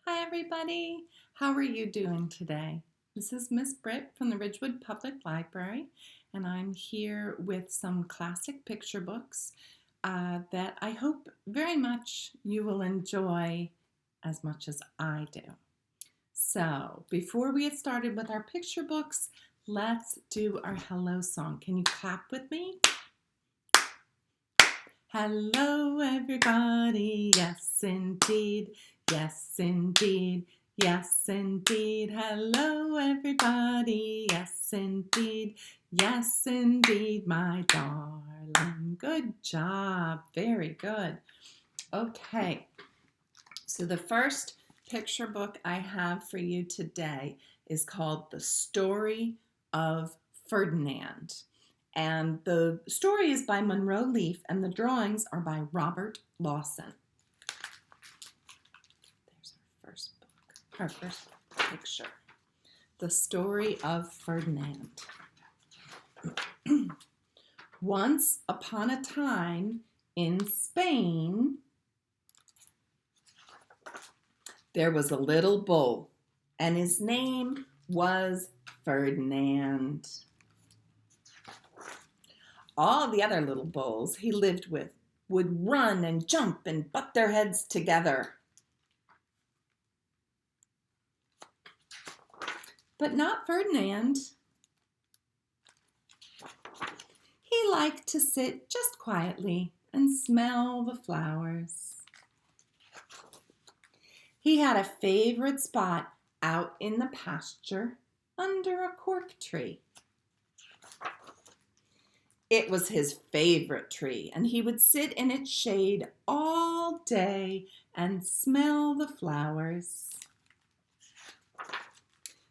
Hi everybody, how are you doing today? This is Ms Britt from the Ridgewood Public Library, and I'm here with some classic picture books that I hope very much you will enjoy as much as I do. So before we get started with our picture books, let's do our hello song. Can you clap with me? Hello everybody, yes indeed, yes indeed, yes indeed. Hello everybody, yes indeed, yes indeed, my darling. Good job, very good. Okay, so the first picture book I have for you today is called The Story of Ferdinand. And the story is by Monroe Leaf, and the drawings are by Robert Lawson. There's our first picture. The Story of Ferdinand. Once upon a time in Spain, there was a little bull, and his name was Ferdinand. All the other little bulls he lived with would run and jump and butt their heads together. But not Ferdinand. He liked to sit just quietly and smell the flowers. He had a favorite spot out in the pasture under a cork tree. It was his favorite tree, and he would sit in its shade all day and smell the flowers.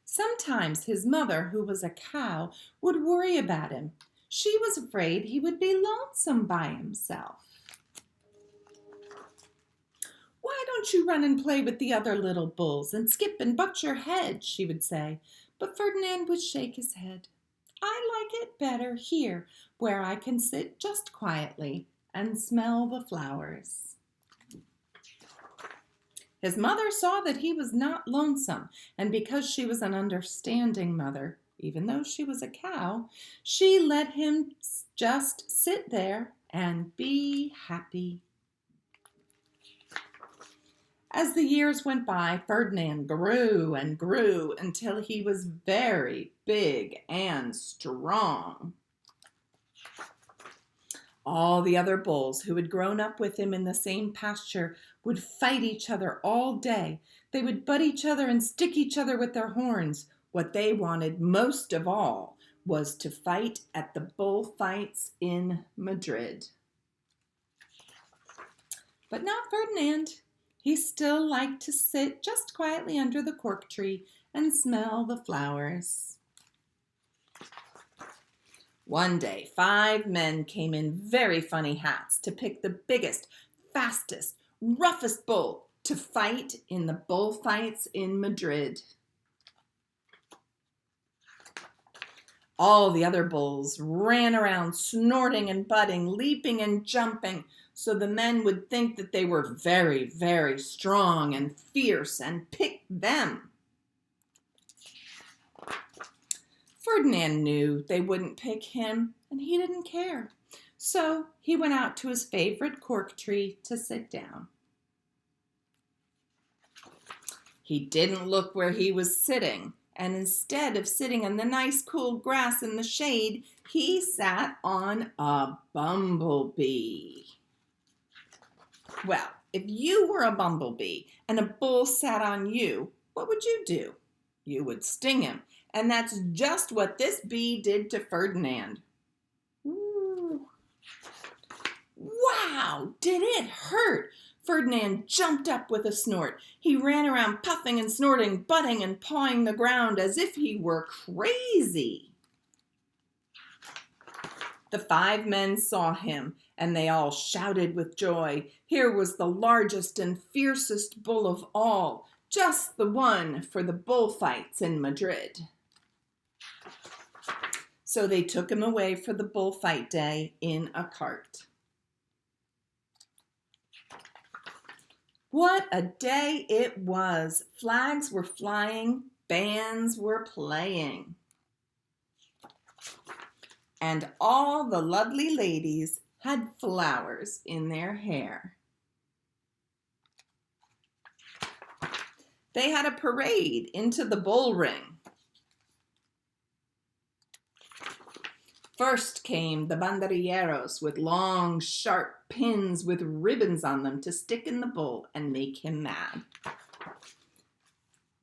Sometimes his mother, who was a cow, would worry about him. She was afraid he would be lonesome by himself. "Why don't you run and play with the other little bulls and skip and butt your head?" she would say. But Ferdinand would shake his head. "I like it better here, where I can sit just quietly and smell the flowers." His mother saw that he was not lonesome, and because she was an understanding mother, even though she was a cow, she let him just sit there and be happy. As the years went by, Ferdinand grew and grew until he was very big and strong. All the other bulls who had grown up with him in the same pasture would fight each other all day. They would butt each other and stick each other with their horns. What they wanted most of all was to fight at the bullfights in Madrid. But not Ferdinand. He still liked to sit just quietly under the cork tree and smell the flowers. One day, 5 men came in very funny hats to pick the biggest, fastest, roughest bull to fight in the bullfights in Madrid. All the other bulls ran around snorting and butting, leaping and jumping, so the men would think that they were very, very strong and fierce and pick them. Ferdinand knew they wouldn't pick him, and he didn't care. So he went out to his favorite cork tree to sit down. He didn't look where he was sitting, and instead of sitting in the nice cool grass in the shade, he sat on a bumblebee. Well, if you were a bumblebee and a bull sat on you, what would you do? You would sting him, and that's just what this bee did to Ferdinand. Ooh. Wow, did it hurt? Ferdinand jumped up with a snort. He ran around puffing and snorting, butting and pawing the ground as if he were crazy. The 5 men saw him, and they all shouted with joy. Here was the largest and fiercest bull of all, just the one for the bullfights in Madrid. So they took him away for the bullfight day in a cart. What a day it was. Flags were flying, bands were playing, and all the lovely ladies had flowers in their hair. They had a parade into the bull ring. First came the banderilleros with long, sharp pins with ribbons on them to stick in the bull and make him mad.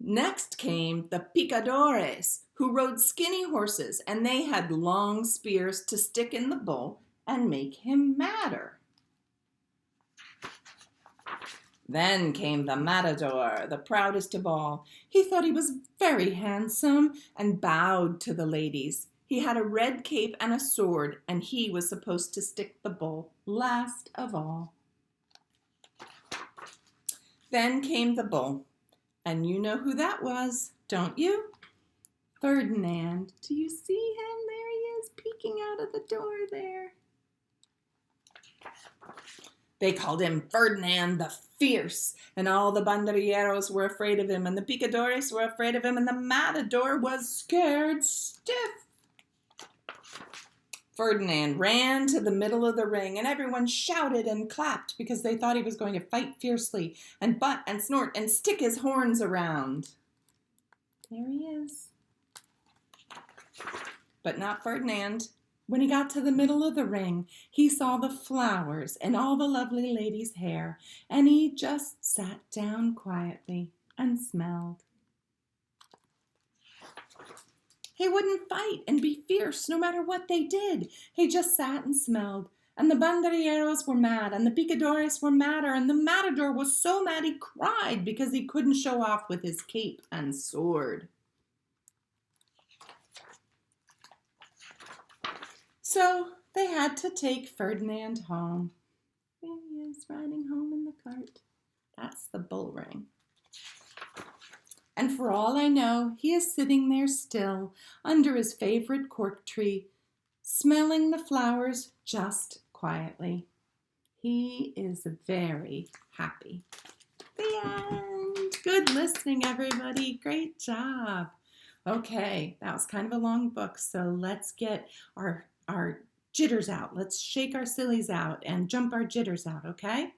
Next came the picadores, who rode skinny horses, and they had long spears to stick in the bull and make him madder. Then came the matador, the proudest of all. He thought he was very handsome and bowed to the ladies. He had a red cape and a sword, and he was supposed to stick the bull last of all. Then came the bull, and you know who that was, don't you? Ferdinand. Do you see him? There he is, peeking out of the door there. They called him Ferdinand the Fierce, and all the banderilleros were afraid of him, and the picadores were afraid of him, and the matador was scared stiff. Ferdinand ran to the middle of the ring, and everyone shouted and clapped because they thought he was going to fight fiercely and butt and snort and stick his horns around. There he is. But not Ferdinand. When he got to the middle of the ring, he saw the flowers and all the lovely ladies' hair, and he just sat down quietly and smelled. He wouldn't fight and be fierce no matter what they did. He just sat and smelled. And the banderilleros were mad, and the picadores were madder, and the matador was so mad he cried because he couldn't show off with his cape and sword. So they had to take Ferdinand home. There he is, riding home in the cart. That's the bull ring. And for all I know, he is sitting there still under his favorite cork tree, smelling the flowers just quietly. He is very happy. The end. Good listening, everybody. Great job. Okay, that was kind of a long book, so let's get our jitters out. Let's shake our sillies out and jump our jitters out, okay?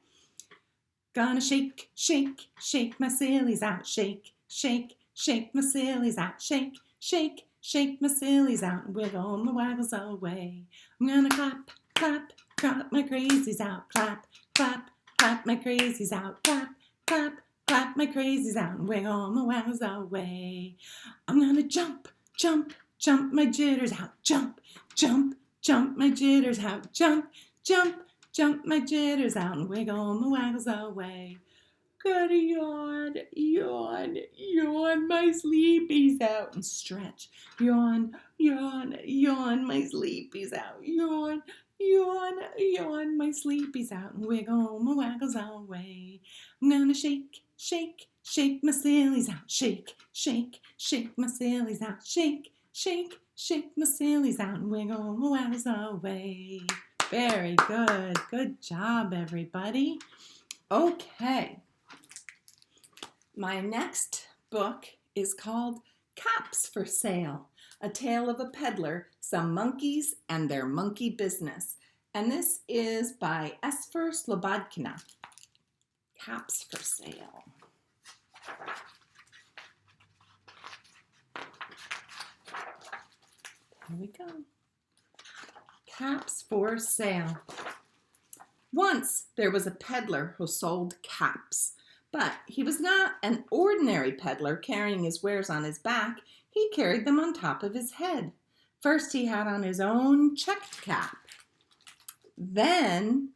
Gonna shake, shake, shake my sillies out. Shake, shake, shake my sillies out. Shake, shake, shake my sillies out. And wiggle my waggles away. I'm gonna clap, clap, clap my crazies out. Clap, clap, clap my crazies out. Clap, clap, clap my crazies out. And wiggle my waggles away. I'm gonna jump, jump, jump my jitters out. Jump, jump, jump my jitters out. Jump, jump, jump my jitters out. And wiggle my waggles away. Gotta yawn, yawn, yawn my sleepies out. And stretch. Yawn, yawn, yawn my sleepies out. Yawn, yawn, yawn my sleepies out. And wiggle my waggles away. I'm gonna shake, shake, shake my sillies out. Shake, shake, shake my sillies out. Shake, shake, shake my sillies out. And wiggle my waggles away. Very good. Good job, everybody. Okay. My next book is called Caps for Sale, A Tale of a Peddler, Some Monkeys, and Their Monkey Business. And this is by Esfer Slobodkina. Caps for Sale. Here we go. Caps for Sale. Once there was a peddler who sold caps. But he was not an ordinary peddler carrying his wares on his back. He carried them on top of his head. First he had on his own checked cap, then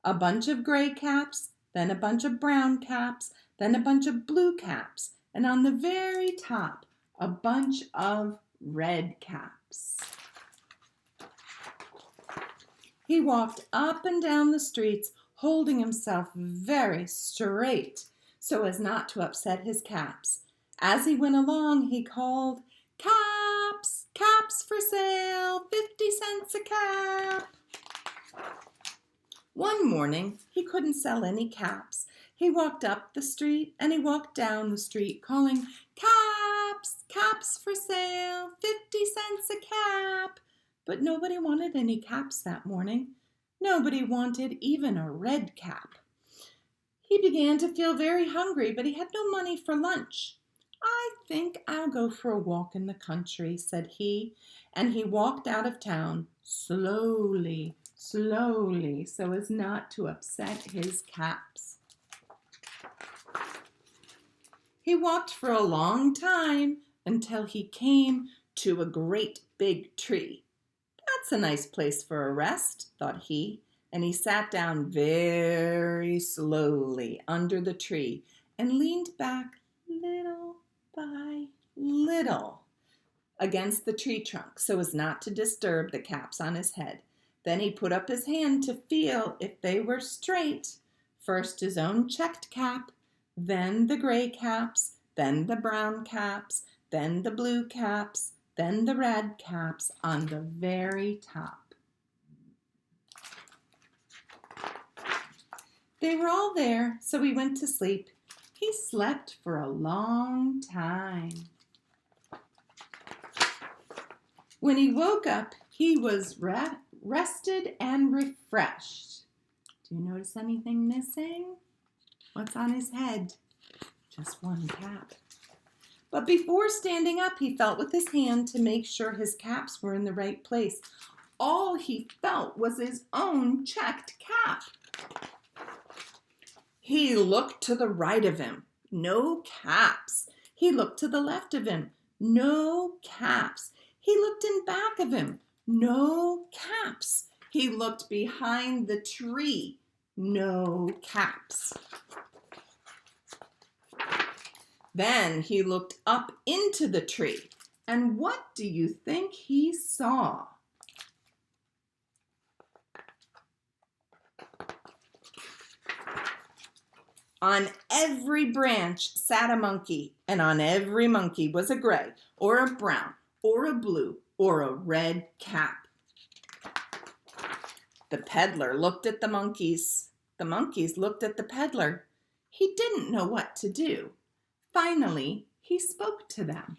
a bunch of gray caps, then a bunch of brown caps, then a bunch of blue caps, and on the very top, a bunch of red caps. He walked up and down the streets, holding himself very straight so as not to upset his caps. As he went along, he called, "Caps, caps for sale, 50 cents a cap." One morning, he couldn't sell any caps. He walked up the street and he walked down the street calling, "Caps, caps for sale, 50 cents a cap." But nobody wanted any caps that morning. Nobody wanted even a red cap. He began to feel very hungry, but he had no money for lunch. "I think I'll go for a walk in the country," said he, and he walked out of town slowly, slowly, so as not to upset his caps. He walked for a long time until he came to a great big tree. "That's a nice place for a rest," thought he, and he sat down very slowly under the tree and leaned back little by little against the tree trunk so as not to disturb the caps on his head. Then he put up his hand to feel if they were straight. First his own checked cap, then the gray caps, then the brown caps, then the blue caps, then the red caps on the very top. They were all there, so he went to sleep. He slept for a long time. When he woke up, he was rested and refreshed. Do you notice anything missing? What's on his head? Just one cap. But before standing up, he felt with his hand to make sure his caps were in the right place. All he felt was his own checked cap. He looked to the right of him. No caps. He looked to the left of him. No caps. He looked in back of him. No caps. He looked behind the tree. No caps. Then he looked up into the tree. And what do you think he saw? On every branch sat a monkey, and on every monkey was a gray, or a brown, or a blue, or a red cap. The peddler looked at the monkeys. The monkeys looked at the peddler. He didn't know what to do. Finally, he spoke to them.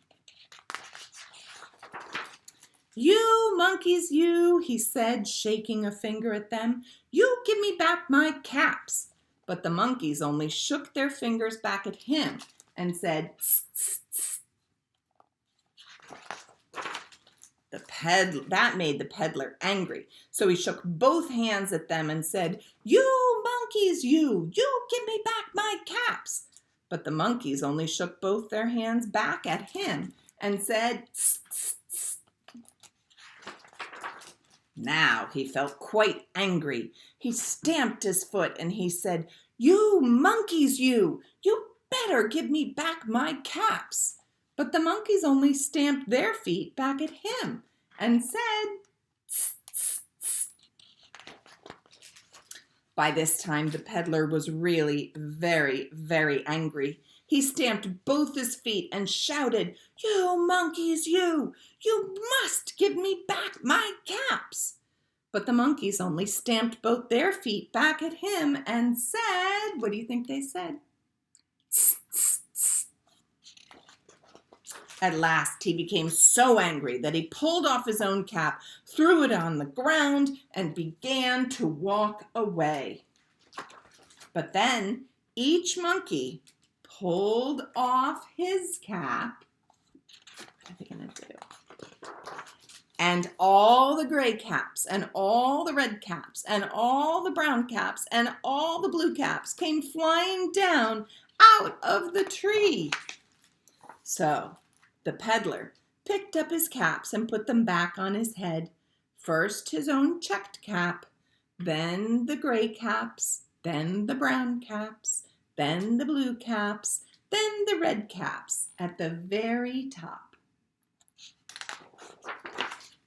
"You monkeys, you," he said, shaking a finger at them. "You give me back my caps." But the monkeys only shook their fingers back at him and said, "Tss, tss, tss." That made the peddler angry. So he shook both hands at them and said, "You monkeys, you give me back my caps." But the monkeys only shook both their hands back at him and said, "Tss, tss, tss." Now he felt quite angry. He stamped his foot and he said, "You monkeys, you better give me back my caps." But the monkeys only stamped their feet back at him and said, "Tss, tss, tss." By this time, the peddler was really very, very angry. He stamped both his feet and shouted, "You monkeys, you must give me back my caps." But the monkeys only stamped both their feet back at him and said, what do you think they said? Tss, tss, tss. At last, he became so angry that he pulled off his own cap, threw it on the ground, and began to walk away. But then each monkey pulled off his cap. What are they going to do? And all the gray caps, and all the red caps, and all the brown caps, and all the blue caps came flying down out of the tree. So the peddler picked up his caps and put them back on his head. First his own checked cap, then the gray caps, then the brown caps, then the blue caps, then the red caps at the very top.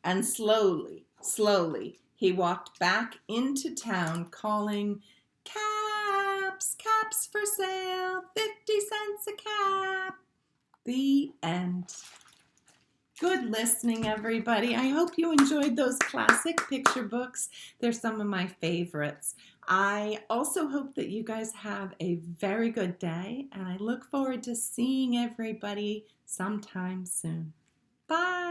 And slowly, slowly, he walked back into town calling, "Caps, caps for sale, 50 cents a cap." The end. Good listening, everybody. I hope you enjoyed those classic picture books. They're some of my favorites. I also hope that you guys have a very good day, and I look forward to seeing everybody sometime soon. Bye.